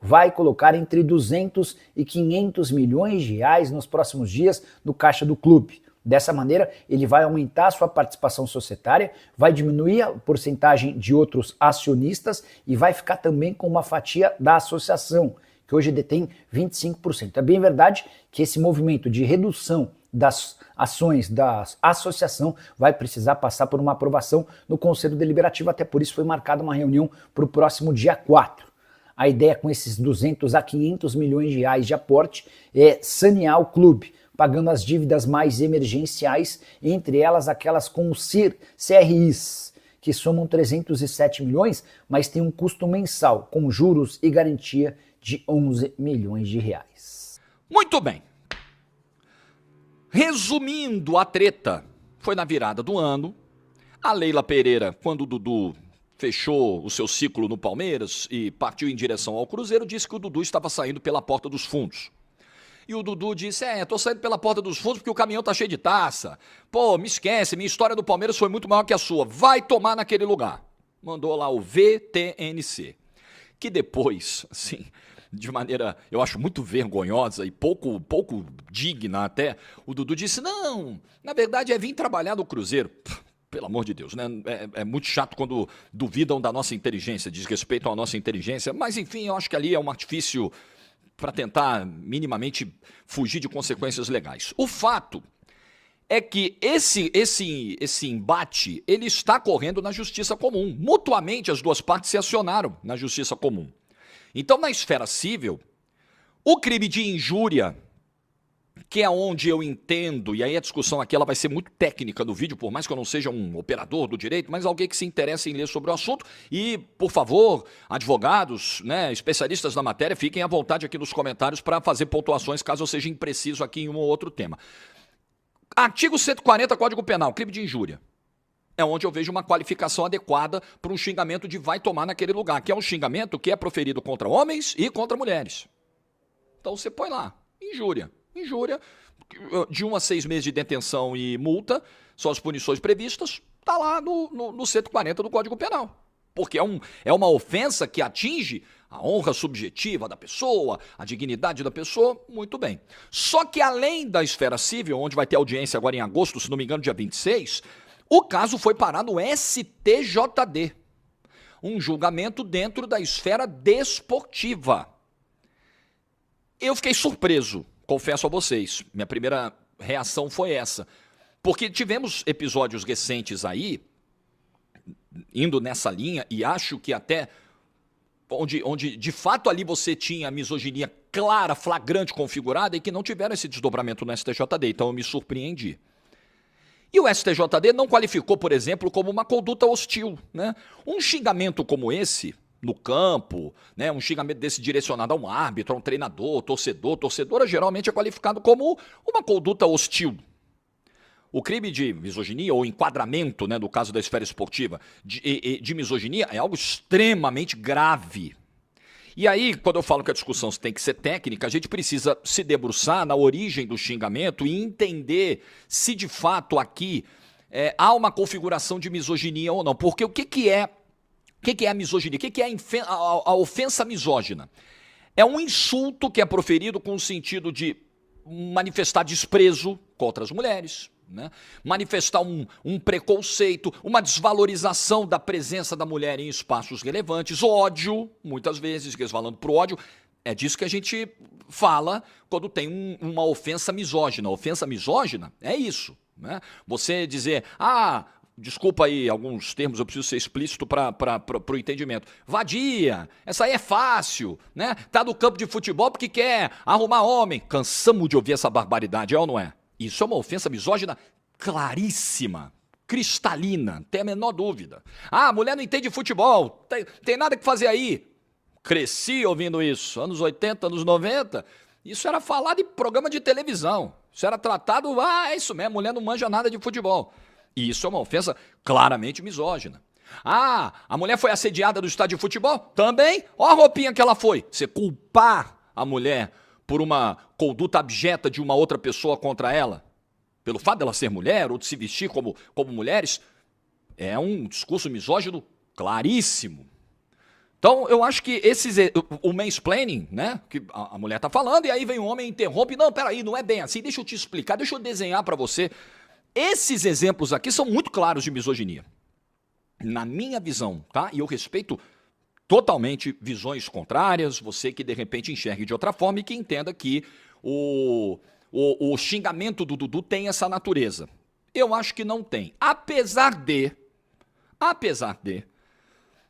vai colocar entre 200 e 500 milhões de reais nos próximos dias no caixa do clube. Dessa maneira, ele vai aumentar a sua participação societária, vai diminuir a porcentagem de outros acionistas e vai ficar também com uma fatia da associação, que hoje detém 25%. É bem verdade que esse movimento de redução das ações da associação vai precisar passar por uma aprovação no Conselho Deliberativo, até por isso foi marcada uma reunião para o próximo dia 4. A ideia com esses 200 a 500 milhões de reais de aporte é sanear o clube, pagando as dívidas mais emergenciais, entre elas aquelas com os CRIs, que somam 307 milhões, mas tem um custo mensal, com juros e garantia de 11 milhões de reais. Muito bem. Resumindo a treta, foi na virada do ano. A Leila Pereira, quando o Dudu fechou o seu ciclo no Palmeiras e partiu em direção ao Cruzeiro, disse que o Dudu estava saindo pela porta dos fundos. E o Dudu disse, tô saindo pela porta dos fundos porque o caminhão tá cheio de taça. Pô, me esquece, minha história do Palmeiras foi muito maior que a sua. Vai tomar naquele lugar. Mandou lá o VTNC. Que depois, assim, de maneira, eu acho muito vergonhosa e pouco digna até, o Dudu disse, não, na verdade é vir trabalhar no Cruzeiro. Pelo amor de Deus, né? É muito chato quando duvidam da nossa inteligência, desrespeitam a nossa inteligência. Mas, enfim, eu acho que ali é um artifício para tentar minimamente fugir de consequências legais. O fato é que esse embate ele está correndo na justiça comum. Mutuamente as duas partes se acionaram na justiça comum. Então, na esfera civil, o crime de injúria, que é onde eu entendo, e aí a discussão aqui ela vai ser muito técnica no vídeo, por mais que eu não seja um operador do direito, mas alguém que se interessa em ler sobre o assunto. E, por favor, advogados, né, especialistas na matéria, fiquem à vontade aqui nos comentários para fazer pontuações caso eu seja impreciso aqui em um ou outro tema. Artigo 140, Código Penal, crime de injúria. É onde eu vejo uma qualificação adequada para um xingamento de vai tomar naquele lugar, que é um xingamento que é proferido contra homens e contra mulheres. Então você põe lá, injúria. Injúria, de 1 a 6 meses de detenção e multa, são as punições previstas, está lá no 140 do Código Penal. Porque é uma ofensa que atinge a honra subjetiva da pessoa, a dignidade da pessoa, muito bem. Só que além da esfera civil, onde vai ter audiência agora em agosto, se não me engano, dia 26, o caso foi parar no STJD. Um julgamento dentro da esfera desportiva. Eu fiquei surpreso. Confesso a vocês, minha primeira reação foi essa. Porque tivemos episódios recentes aí, indo nessa linha, e acho que até onde de fato ali você tinha a misoginia clara, flagrante, configurada, e que não tiveram esse desdobramento no STJD, então eu me surpreendi. E o STJD não qualificou, por exemplo, como uma conduta hostil, né? Um xingamento como esse no campo, né, um xingamento desse direcionado a um árbitro, a um treinador, torcedora geralmente é qualificado como uma conduta hostil. O crime de misoginia ou enquadramento, né, no caso da esfera esportiva, de misoginia é algo extremamente grave. E aí, quando eu falo que a discussão tem que ser técnica, a gente precisa se debruçar na origem do xingamento e entender se de fato aqui há uma configuração de misoginia ou não. Porque o que é a misoginia? O que é a ofensa misógina? É um insulto que é proferido com o sentido de manifestar desprezo contra as mulheres, né? Manifestar um preconceito, uma desvalorização da presença da mulher em espaços relevantes, ódio, muitas vezes, resvalando para o ódio. É disso que a gente fala quando tem uma ofensa misógina. A ofensa misógina é isso, né? Você dizer, desculpa aí alguns termos, eu preciso ser explícito para o entendimento. Vadia, essa aí é fácil, né? Tá no campo de futebol porque quer arrumar homem. Cansamos de ouvir essa barbaridade, é ou não é? Isso é uma ofensa misógina claríssima, cristalina, não tem a menor dúvida. A mulher não entende futebol, tem nada que fazer aí. Cresci ouvindo isso, anos 80, anos 90, isso era falado em programa de televisão. Isso era tratado, é isso mesmo, mulher não manja nada de futebol. E isso é uma ofensa claramente misógina. A mulher foi assediada no estádio de futebol? Também. Olha a roupinha que ela foi. Você culpar a mulher por uma conduta abjeta de uma outra pessoa contra ela, pelo fato dela ser mulher ou de se vestir como mulheres, é um discurso misógino claríssimo. Então, eu acho que o mansplaining, né, que a mulher tá falando, e aí vem um homem e interrompe, não, peraí, não é bem assim, deixa eu te explicar, deixa eu desenhar para você. Esses exemplos aqui são muito claros de misoginia, na minha visão, tá? E eu respeito totalmente visões contrárias, você que de repente enxergue de outra forma e que entenda que o xingamento do Dudu tem essa natureza. Eu acho que não tem. Apesar de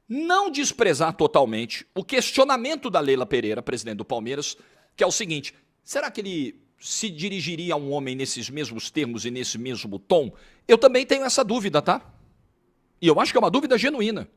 não desprezar totalmente o questionamento da Leila Pereira, presidente do Palmeiras, que é o seguinte: será que ele se dirigiria a um homem nesses mesmos termos e nesse mesmo tom? Eu também tenho essa dúvida, tá? E eu acho que é uma dúvida genuína.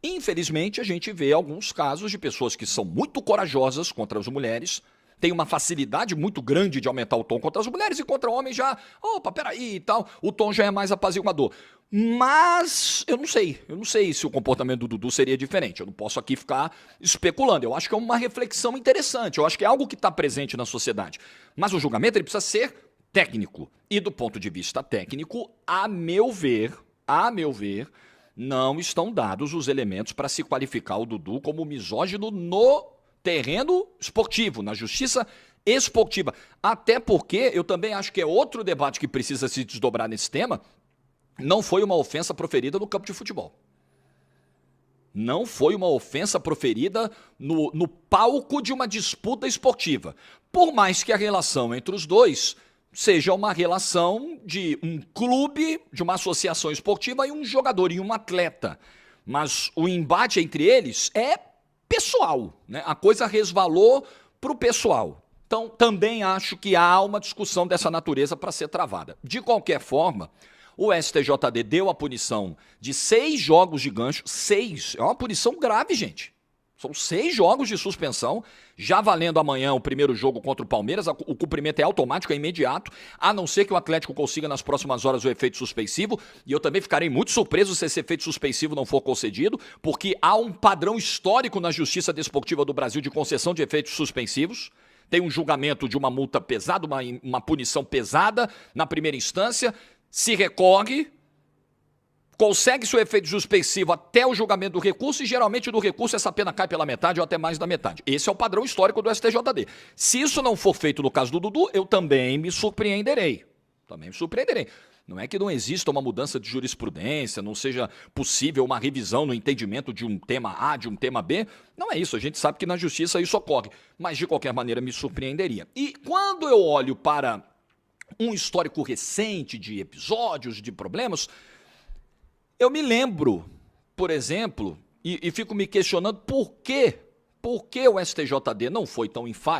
Infelizmente, a gente vê alguns casos de pessoas que são muito corajosas contra as mulheres, tem uma facilidade muito grande de aumentar o tom contra as mulheres e contra homens já, opa, peraí e tal, o tom já é mais apaziguador. Mas eu não sei se o comportamento do Dudu seria diferente, eu não posso aqui ficar especulando, eu acho que é uma reflexão interessante, eu acho que é algo que está presente na sociedade, mas o julgamento ele precisa ser técnico, e do ponto de vista técnico, a meu ver, não estão dados os elementos para se qualificar o Dudu como misógino no terreno esportivo, na justiça esportiva. Até porque eu também acho que é outro debate que precisa se desdobrar nesse tema. Não foi uma ofensa proferida no campo de futebol. Não foi uma ofensa proferida no palco de uma disputa esportiva. Por mais que a relação entre os dois seja uma relação de um clube, de uma associação esportiva e um jogador e um atleta. Mas o embate entre eles é pessoal, né? A coisa resvalou para o pessoal. Então, também acho que há uma discussão dessa natureza para ser travada. De qualquer forma, o STJD deu a punição de 6 jogos de gancho. 6. É uma punição grave, gente. São 6 jogos de suspensão, já valendo amanhã o primeiro jogo contra o Palmeiras. O cumprimento é automático, é imediato, a não ser que o Atlético consiga nas próximas horas o efeito suspensivo. E eu também ficarei muito surpreso se esse efeito suspensivo não for concedido, porque há um padrão histórico na Justiça Desportiva do Brasil de concessão de efeitos suspensivos. Tem um julgamento de uma multa pesada, uma punição pesada na primeira instância, se recorre, consegue-se o efeito suspensivo até o julgamento do recurso e geralmente do recurso essa pena cai pela metade ou até mais da metade. Esse é o padrão histórico do STJD. Se isso não for feito no caso do Dudu, eu também me surpreenderei. Não é que não exista uma mudança de jurisprudência, não seja possível uma revisão no entendimento de um tema A, de um tema B. Não é isso, a gente sabe que na justiça isso ocorre. Mas de qualquer maneira me surpreenderia. E quando eu olho para um histórico recente de episódios, de problemas, eu me lembro, por exemplo, e fico me questionando por que o STJD não foi tão enfático